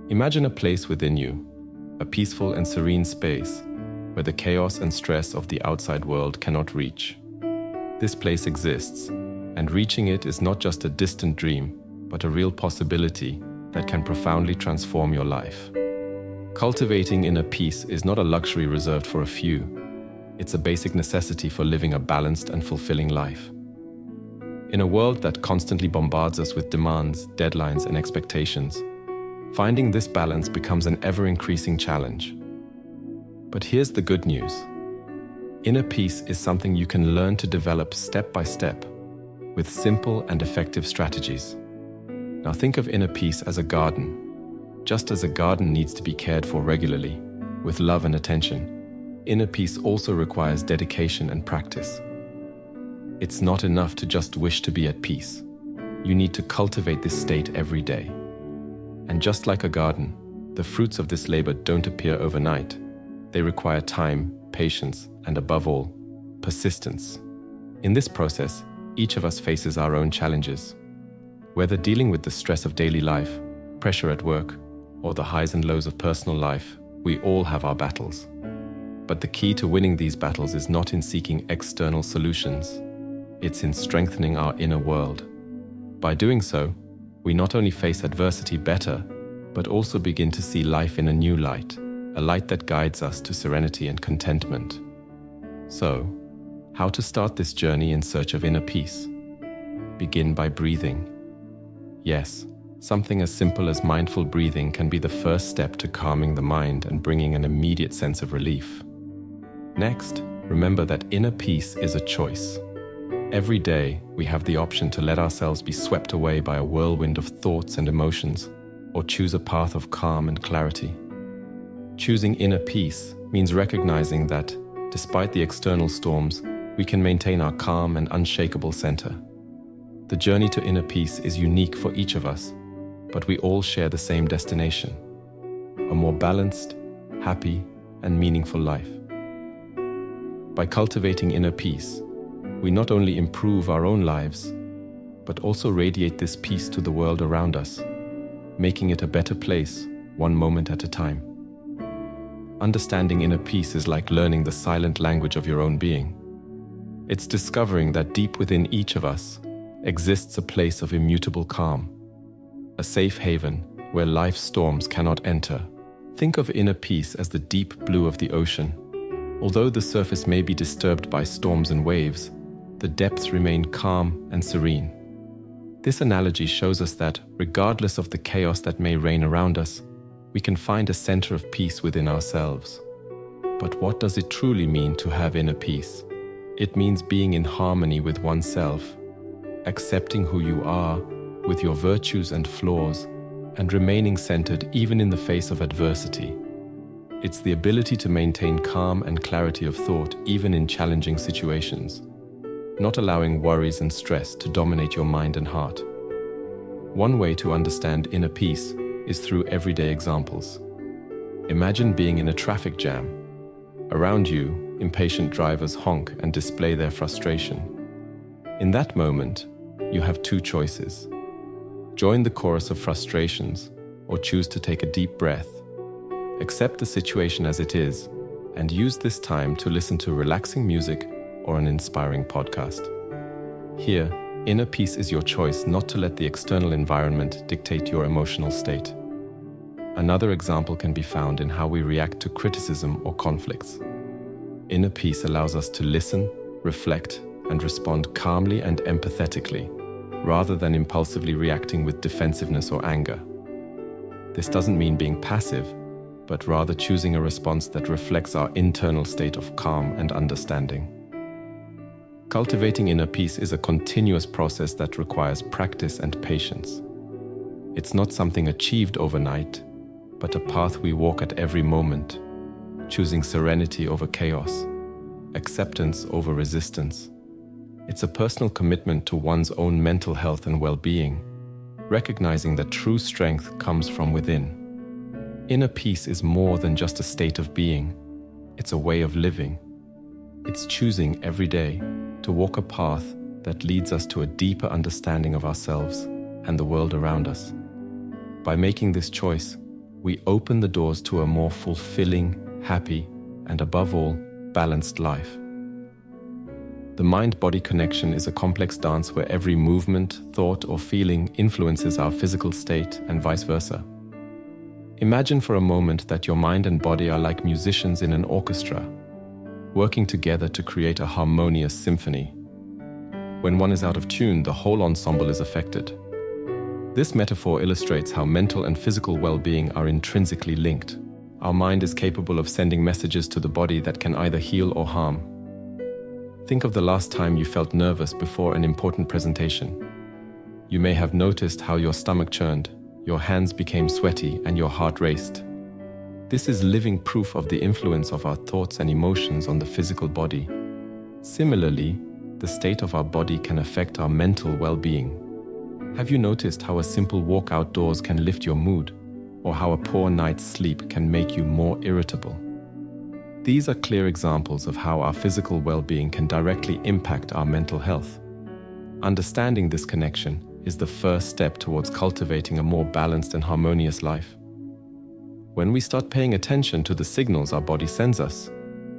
Imagine a place within you, a peaceful and serene space where the chaos and stress of the outside world cannot reach. This place exists, and reaching it is not just a distant dream, but a real possibility that can profoundly transform your life. Cultivating inner peace is not a luxury reserved for a few. It's a basic necessity for living a balanced and fulfilling life. In a world that constantly bombards us with demands, deadlines, and expectations, finding this balance becomes an ever-increasing challenge. But here's the good news. Inner peace is something you can learn to develop step by step with simple and effective strategies. Now think of inner peace as a garden. Just as a garden needs to be cared for regularly, with love and attention, inner peace also requires dedication and practice. It's not enough to just wish to be at peace. You need to cultivate this state every day. And just like a garden, the fruits of this labor don't appear overnight. They require time, patience, and above all, persistence. In this process, each of us faces our own challenges. Whether dealing with the stress of daily life, pressure at work, or the highs and lows of personal life, we all have our battles. But the key to winning these battles is not in seeking external solutions. It's in strengthening our inner world. By doing so, we not only face adversity better, but also begin to see life in a new light, a light that guides us to serenity and contentment. So, how to start this journey in search of inner peace? Begin by breathing. Yes, something as simple as mindful breathing can be the first step to calming the mind and bringing an immediate sense of relief. Next, remember that inner peace is a choice. Every day, we have the option to let ourselves be swept away by a whirlwind of thoughts and emotions, or choose a path of calm and clarity. Choosing inner peace means recognizing that, despite the external storms, we can maintain our calm and unshakable center. The journey to inner peace is unique for each of us, but we all share the same destination: a more balanced, happy, and meaningful life. By cultivating inner peace, we not only improve our own lives, but also radiate this peace to the world around us, making it a better place, one moment at a time. Understanding inner peace is like learning the silent language of your own being. It's discovering that deep within each of us exists a place of immutable calm, a safe haven where life's storms cannot enter. Think of inner peace as the deep blue of the ocean. Although the surface may be disturbed by storms and waves, the depths remain calm and serene. This analogy shows us that, regardless of the chaos that may reign around us, we can find a center of peace within ourselves. But what does it truly mean to have inner peace? It means being in harmony with oneself, accepting who you are, with your virtues and flaws, and remaining centered even in the face of adversity. It's the ability to maintain calm and clarity of thought even in challenging situations, not allowing worries and stress to dominate your mind and heart. One way to understand inner peace is through everyday examples. Imagine being in a traffic jam. Around you, impatient drivers honk and display their frustration. In that moment, you have two choices: join the chorus of frustrations, or choose to take a deep breath. Accept the situation as it is, and use this time to listen to relaxing music or an inspiring podcast. Here, inner peace is your choice not to let the external environment dictate your emotional state. Another example can be found in how we react to criticism or conflicts. Inner peace allows us to listen, reflect, and respond calmly and empathetically, rather than impulsively reacting with defensiveness or anger. This doesn't mean being passive, but rather choosing a response that reflects our internal state of calm and understanding. Cultivating inner peace is a continuous process that requires practice and patience. It's not something achieved overnight, but a path we walk at every moment, choosing serenity over chaos, acceptance over resistance. It's a personal commitment to one's own mental health and well-being, recognizing that true strength comes from within. Inner peace is more than just a state of being. It's a way of living. It's choosing every day to walk a path that leads us to a deeper understanding of ourselves and the world around us. By making this choice, we open the doors to a more fulfilling, happy, and above all, balanced life. The mind-body connection is a complex dance where every movement, thought, or feeling influences our physical state and vice versa. Imagine for a moment that your mind and body are like musicians in an orchestra, working together to create a harmonious symphony. When one is out of tune, the whole ensemble is affected. This metaphor illustrates how mental and physical well-being are intrinsically linked. Our mind is capable of sending messages to the body that can either heal or harm. Think of the last time you felt nervous before an important presentation. You may have noticed how your stomach churned, your hands became sweaty, and your heart raced. This is living proof of the influence of our thoughts and emotions on the physical body. Similarly, the state of our body can affect our mental well-being. Have you noticed how a simple walk outdoors can lift your mood, or how a poor night's sleep can make you more irritable? These are clear examples of how our physical well-being can directly impact our mental health. Understanding this connection is the first step towards cultivating a more balanced and harmonious life. When we start paying attention to the signals our body sends us,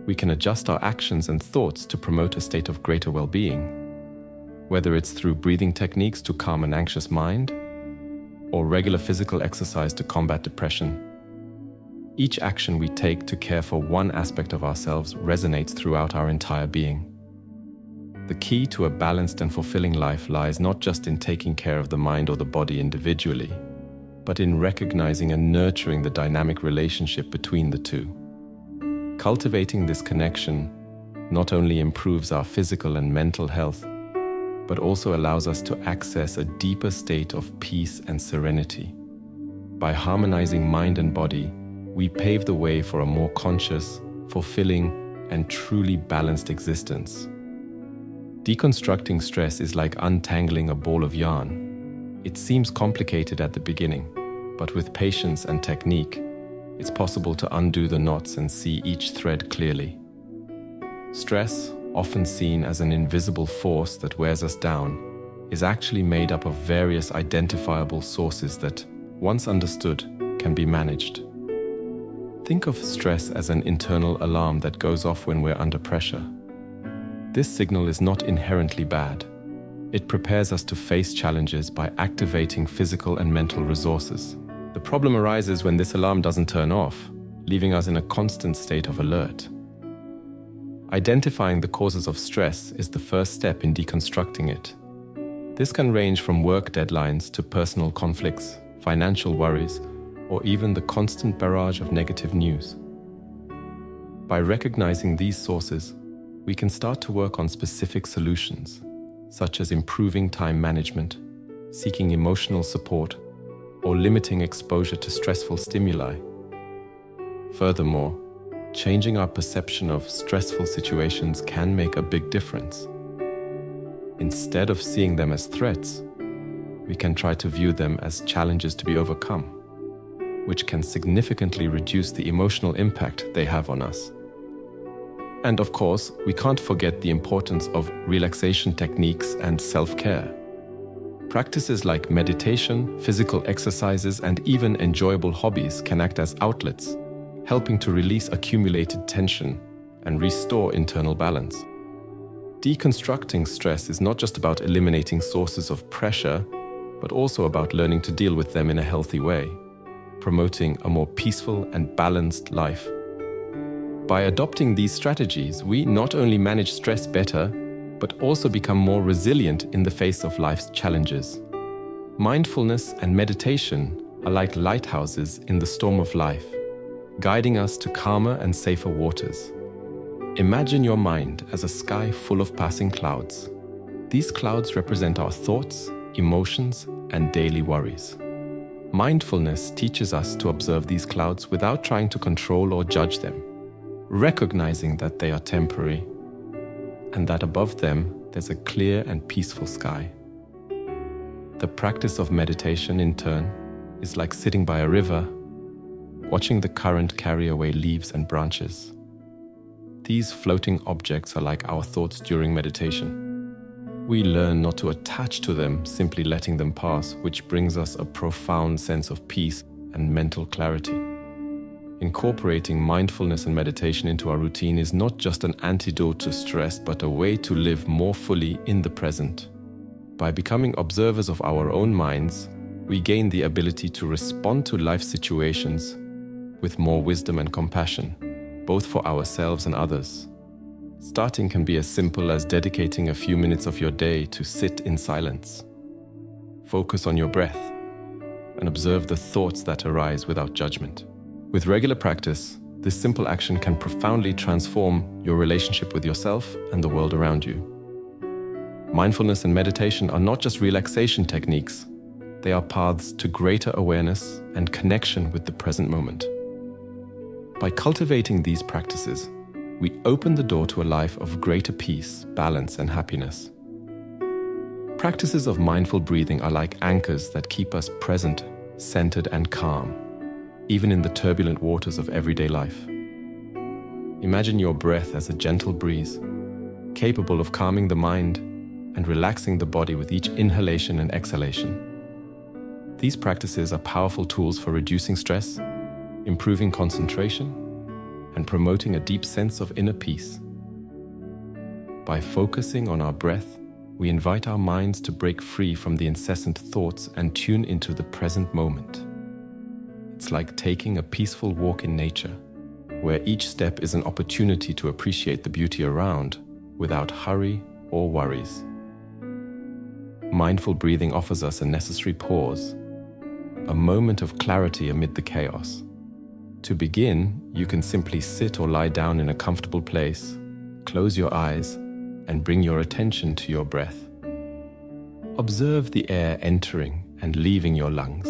we can adjust our actions and thoughts to promote a state of greater well-being. Whether it's through breathing techniques to calm an anxious mind, or regular physical exercise to combat depression, each action we take to care for one aspect of ourselves resonates throughout our entire being. The key to a balanced and fulfilling life lies not just in taking care of the mind or the body individually, but in recognizing and nurturing the dynamic relationship between the two. Cultivating this connection not only improves our physical and mental health, but also allows us to access a deeper state of peace and serenity. By harmonizing mind and body, we pave the way for a more conscious, fulfilling, and truly balanced existence. Deconstructing stress is like untangling a ball of yarn. It seems complicated at the beginning, but with patience and technique, it's possible to undo the knots and see each thread clearly. Stress, often seen as an invisible force that wears us down, is actually made up of various identifiable sources that, once understood, can be managed. Think of stress as an internal alarm that goes off when we're under pressure. This signal is not inherently bad. It prepares us to face challenges by activating physical and mental resources. The problem arises when this alarm doesn't turn off, leaving us in a constant state of alert. Identifying the causes of stress is the first step in deconstructing it. This can range from work deadlines to personal conflicts, financial worries, or even the constant barrage of negative news. By recognizing these sources, we can start to work on specific solutions, such as improving time management, seeking emotional support, or limiting exposure to stressful stimuli. Furthermore, changing our perception of stressful situations can make a big difference. Instead of seeing them as threats, we can try to view them as challenges to be overcome, which can significantly reduce the emotional impact they have on us. And of course, we can't forget the importance of relaxation techniques and self-care. Practices like meditation, physical exercises, and even enjoyable hobbies can act as outlets, helping to release accumulated tension and restore internal balance. Deconstructing stress is not just about eliminating sources of pressure, but also about learning to deal with them in a healthy way, promoting a more peaceful and balanced life. By adopting these strategies, we not only manage stress better, but also become more resilient in the face of life's challenges. Mindfulness and meditation are like lighthouses in the storm of life, guiding us to calmer and safer waters. Imagine your mind as a sky full of passing clouds. These clouds represent our thoughts, emotions, and daily worries. Mindfulness teaches us to observe these clouds without trying to control or judge them, recognizing that they are temporary, and that above them there's a clear and peaceful sky. The practice of meditation, in turn, is like sitting by a river, watching the current carry away leaves and branches. These floating objects are like our thoughts during meditation. We learn not to attach to them, simply letting them pass, which brings us a profound sense of peace and mental clarity. Incorporating mindfulness and meditation into our routine is not just an antidote to stress, but a way to live more fully in the present. By becoming observers of our own minds, we gain the ability to respond to life situations with more wisdom and compassion, both for ourselves and others. Starting can be as simple as dedicating a few minutes of your day to sit in silence. Focus on your breath and observe the thoughts that arise without judgment. With regular practice, this simple action can profoundly transform your relationship with yourself and the world around you. Mindfulness and meditation are not just relaxation techniques, they are paths to greater awareness and connection with the present moment. By cultivating these practices, we open the door to a life of greater peace, balance, and happiness. Practices of mindful breathing are like anchors that keep us present, centered, and calm, even in the turbulent waters of everyday life. Imagine your breath as a gentle breeze, capable of calming the mind and relaxing the body with each inhalation and exhalation. These practices are powerful tools for reducing stress, improving concentration, and promoting a deep sense of inner peace. By focusing on our breath, we invite our minds to break free from the incessant thoughts and tune into the present moment. It's like taking a peaceful walk in nature, where each step is an opportunity to appreciate the beauty around without hurry or worries. Mindful breathing offers us a necessary pause, a moment of clarity amid the chaos. To begin, you can simply sit or lie down in a comfortable place, close your eyes, and bring your attention to your breath. Observe the air entering and leaving your lungs,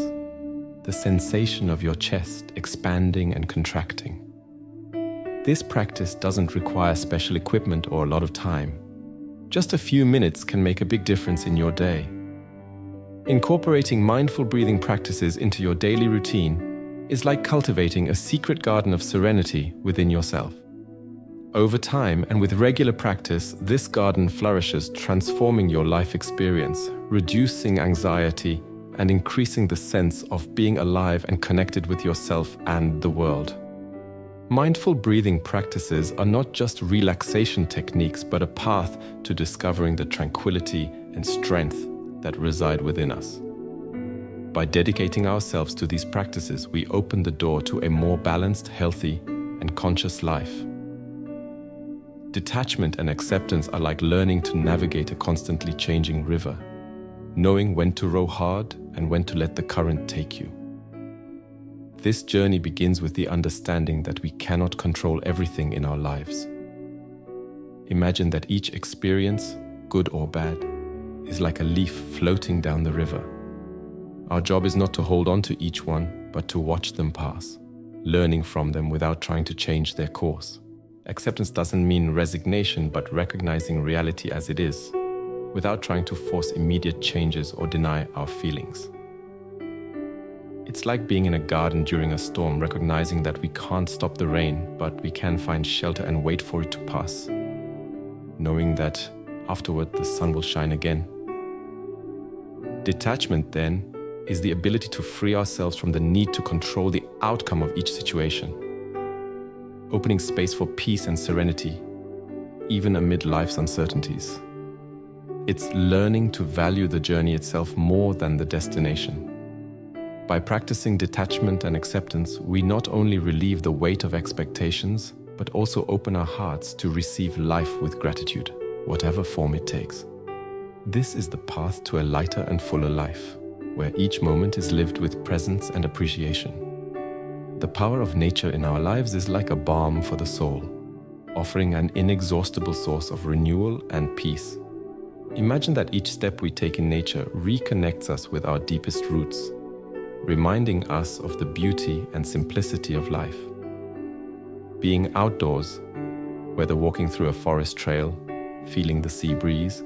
the sensation of your chest expanding and contracting. This practice doesn't require special equipment or a lot of time. Just a few minutes can make a big difference in your day. Incorporating mindful breathing practices into your daily routine is like cultivating a secret garden of serenity within yourself. Over time and with regular practice, this garden flourishes, transforming your life experience, reducing anxiety, and increasing the sense of being alive and connected with yourself and the world. Mindful breathing practices are not just relaxation techniques, but a path to discovering the tranquility and strength that reside within us. By dedicating ourselves to these practices, we open the door to a more balanced, healthy, and conscious life. Detachment and acceptance are like learning to navigate a constantly changing river, knowing when to row hard and when to let the current take you. This journey begins with the understanding that we cannot control everything in our lives. Imagine that each experience, good or bad, is like a leaf floating down the river. Our job is not to hold on to each one, but to watch them pass, learning from them without trying to change their course. Acceptance doesn't mean resignation, but recognizing reality as it is, without trying to force immediate changes or deny our feelings. It's like being in a garden during a storm, recognizing that we can't stop the rain, but we can find shelter and wait for it to pass, knowing that afterward the sun will shine again. Detachment, then, is the ability to free ourselves from the need to control the outcome of each situation, opening space for peace and serenity, even amid life's uncertainties. It's learning to value the journey itself more than the destination. By practicing detachment and acceptance, we not only relieve the weight of expectations, but also open our hearts to receive life with gratitude, whatever form it takes. This is the path to a lighter and fuller life, where each moment is lived with presence and appreciation. The power of nature in our lives is like a balm for the soul, offering an inexhaustible source of renewal and peace. Imagine that each step we take in nature reconnects us with our deepest roots, reminding us of the beauty and simplicity of life. Being outdoors, whether walking through a forest trail, feeling the sea breeze,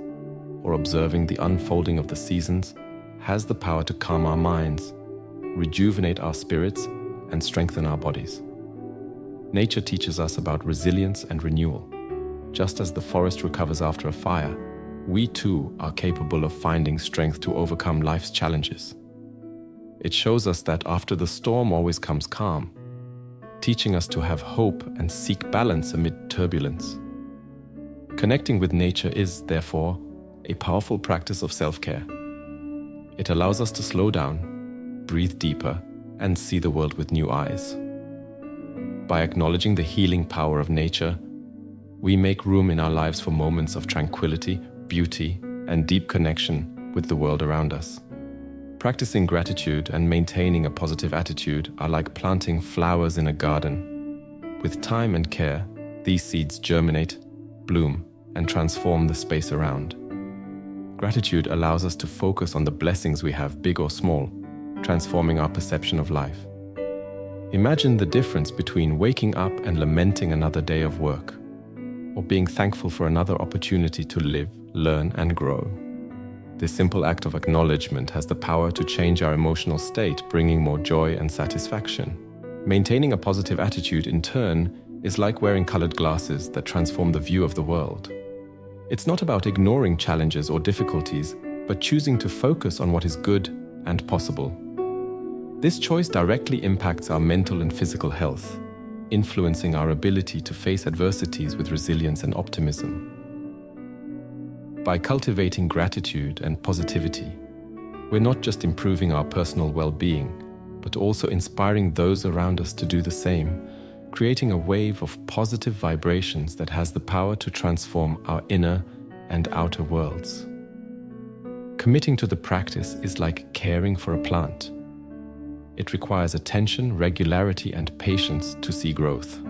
or observing the unfolding of the seasons, has the power to calm our minds, rejuvenate our spirits, and strengthen our bodies. Nature teaches us about resilience and renewal. Just as the forest recovers after a fire, we too are capable of finding strength to overcome life's challenges. It shows us that after the storm always comes calm, teaching us to have hope and seek balance amid turbulence. Connecting with nature is, therefore, a powerful practice of self-care. It allows us to slow down, breathe deeper, and see the world with new eyes. By acknowledging the healing power of nature, we make room in our lives for moments of tranquility, beauty, and deep connection with the world around us. Practicing gratitude and maintaining a positive attitude are like planting flowers in a garden. With time and care, these seeds germinate, bloom, and transform the space around. Gratitude allows us to focus on the blessings we have, big or small, transforming our perception of life. Imagine the difference between waking up and lamenting another day of work, or being thankful for another opportunity to live, learn, and grow. This simple act of acknowledgement has the power to change our emotional state, bringing more joy and satisfaction. Maintaining a positive attitude, in turn, is like wearing colored glasses that transform the view of the world. It's not about ignoring challenges or difficulties, but choosing to focus on what is good and possible. This choice directly impacts our mental and physical health, influencing our ability to face adversities with resilience and optimism. By cultivating gratitude and positivity, we're not just improving our personal well-being, but also inspiring those around us to do the same, creating a wave of positive vibrations that has the power to transform our inner and outer worlds. Committing to the practice is like caring for a plant. It requires attention, regularity, and patience to see growth.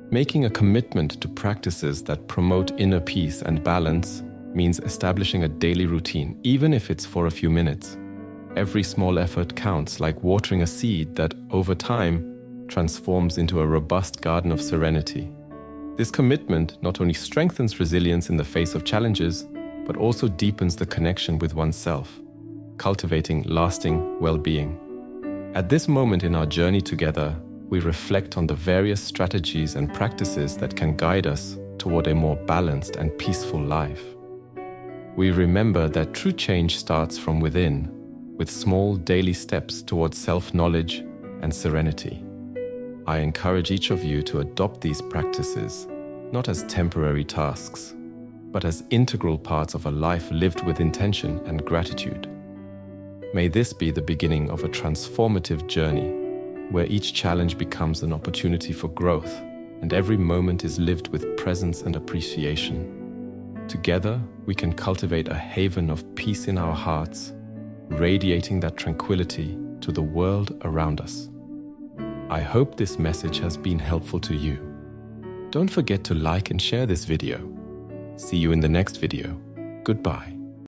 Making a commitment to practices that promote inner peace and balance means establishing a daily routine, even if it's for a few minutes. Every small effort counts, like watering a seed that, over time, transforms into a robust garden of serenity. This commitment not only strengthens resilience in the face of challenges, but also deepens the connection with oneself, cultivating lasting well-being. At this moment in our journey together, we reflect on the various strategies and practices that can guide us toward a more balanced and peaceful life. We remember that true change starts from within, with small daily steps towards self-knowledge and serenity. I encourage each of you to adopt these practices, not as temporary tasks, but as integral parts of a life lived with intention and gratitude. May this be the beginning of a transformative journey, where each challenge becomes an opportunity for growth, and every moment is lived with presence and appreciation. Together, we can cultivate a haven of peace in our hearts, radiating that tranquility to the world around us. I hope this message has been helpful to you. Don't forget to like and share this video. See you in the next video. Goodbye.